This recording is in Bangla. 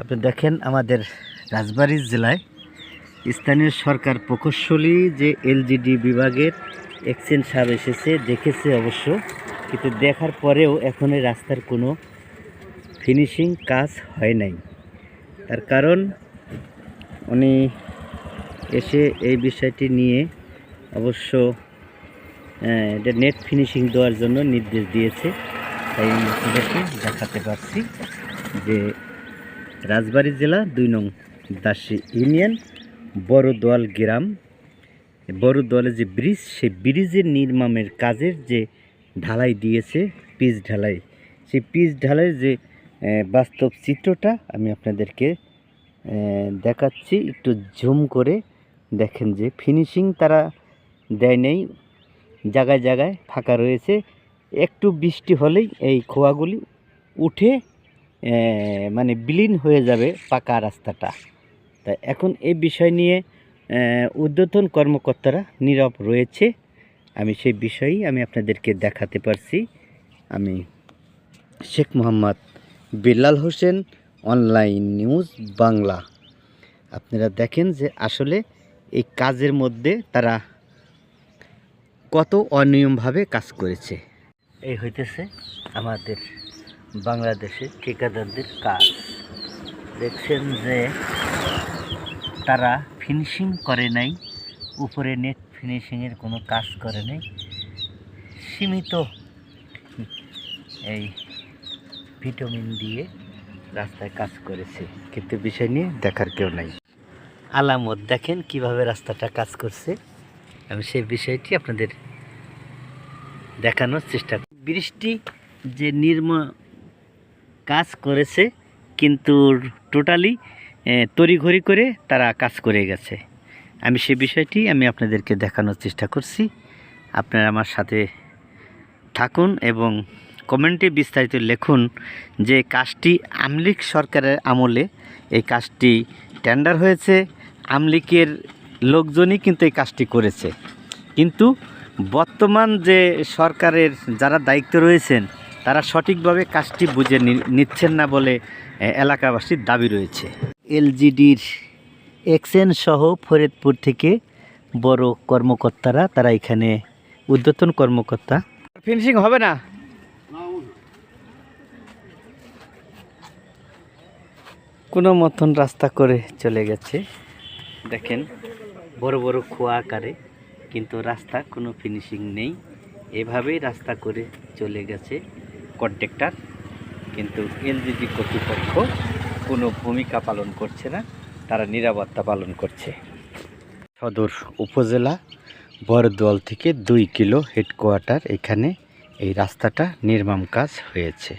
আপনি দেখেন আমাদের রাজবাড়ী জেলায় স্থানীয় সরকার প্রকৌশলী যে এলজিডি বিভাগের এক্সচেঞ্জ সাহেব এসেছে, দেখেছে অবশ্য, কিন্তু দেখার পরেও এখন এই রাস্তার কোনো ফিনিশিং কাজ হয় নাই। তার কারণ উনি এসে এই বিষয়টি নিয়ে অবশ্য এটা নেট ফিনিশিং দেওয়ার জন্য নির্দেশ দিয়েছে। তাই আমি আপনাদেরকে দেখাতে পারছি যে রাজবাড়ী জেলা 2 নং দাসী ইউনিয়ন বড়দোয়াল গ্রাম, বড়দোয়ালে যে ব্রিজ, সেই ব্রিজের নির্মাণের কাজের যে ঢালাই দিয়েছে, পিচ ঢালাই, সেই পিচ ঢালাইয়ের যে বাস্তব চিত্রটা আমি আপনাদেরকে দেখাচ্ছি। একটু জুম করে দেখেন যে ফিনিশিং তারা দেয় নেই, জায়গায় জায়গায় ফাঁকা রয়েছে। একটু বৃষ্টি হলেই এই খোয়াগুলি উঠে মানে বিলীন হয়ে যাবে পাকা রাস্তাটা। তাই এখন এই বিষয় নিয়ে ঊর্ধ্বতন কর্মকর্তারা নীরব রয়েছে। আমি সেই বিষয়ই আমি আপনাদেরকে দেখাতে পারছি। আমি শেখ মোহাম্মদ বেলাল হোসেন, অনলাইন নিউজ বাংলা। আপনারা দেখেন যে আসলে এই কাজের মধ্যে তারা কত অনিয়মভাবে কাজ করেছে। এই হইতেছে আমাদের বাংলাদেশের ঠিকাদারদের কাজ। দেখছেন যে তারা ফিনিশিং করে নাই, উপরে নেট ফিনিশিংয়ের কোনো কাজ করে নাই, সীমিত এই ভিটামিন দিয়ে রাস্তায় কাজ করেছে, কিন্তু বিষয় নিয়ে দেখার কেউ নাই। আলামত দেখেন কিভাবে রাস্তাটা কাজ করছে, আমি সেই বিষয়টি আপনাদের দেখানোর চেষ্টা করি। বৃষ্টি যে কাজ করেছে, কিন্তু টোটালি তড়িঘড়ি করে তারা কাজ করে গেছে। আমি সে বিষয়টি আমি আপনাদেরকে দেখানোর চেষ্টা করছি। আপনারা আমার সাথে থাকুন এবং কমেন্টে বিস্তারিত লিখুন যে কাজটি আমলিক সরকারের আমলে এই কাজটি টেন্ডার হয়েছে, আমলিকের লোকজনই কিন্তু এই কাজটি করেছে, কিন্তু বর্তমান যে সরকারের যারা দায়িত্ব রয়েছেন তারা সঠিকভাবে কাজটি বুঝে নিচ্ছেন না বলে এলাকাবাসীর দাবি রয়েছে। এলজিডির এক্সচেঞ্জ সহ ফরিদপুর থেকে বড় কর্মকর্তারা তারা এখানে ঊর্ধ্বতন কর্মকর্তা। ফিনিশিং হবে না, কোনো মতন রাস্তা করে চলে গেছে। দেখেন বড় বড় খোয়া আকারে, কিন্তু রাস্তা কোনো ফিনিশিং নেই। এভাবেই রাস্তা করে চলে গেছে কন্ট্রাক্টর, কিন্তু এলজিডি কর্তৃপক্ষ কোনো ভূমিকা পালন করছে না, তারা নিরাপত্তা পালন করছে। সদর উপজেলা বড়দোয়াল থেকে 2 কিলো হেডকোয়ার্টার, এখানে এই রাস্তাটা নির্মাণ কাজ হয়েছে।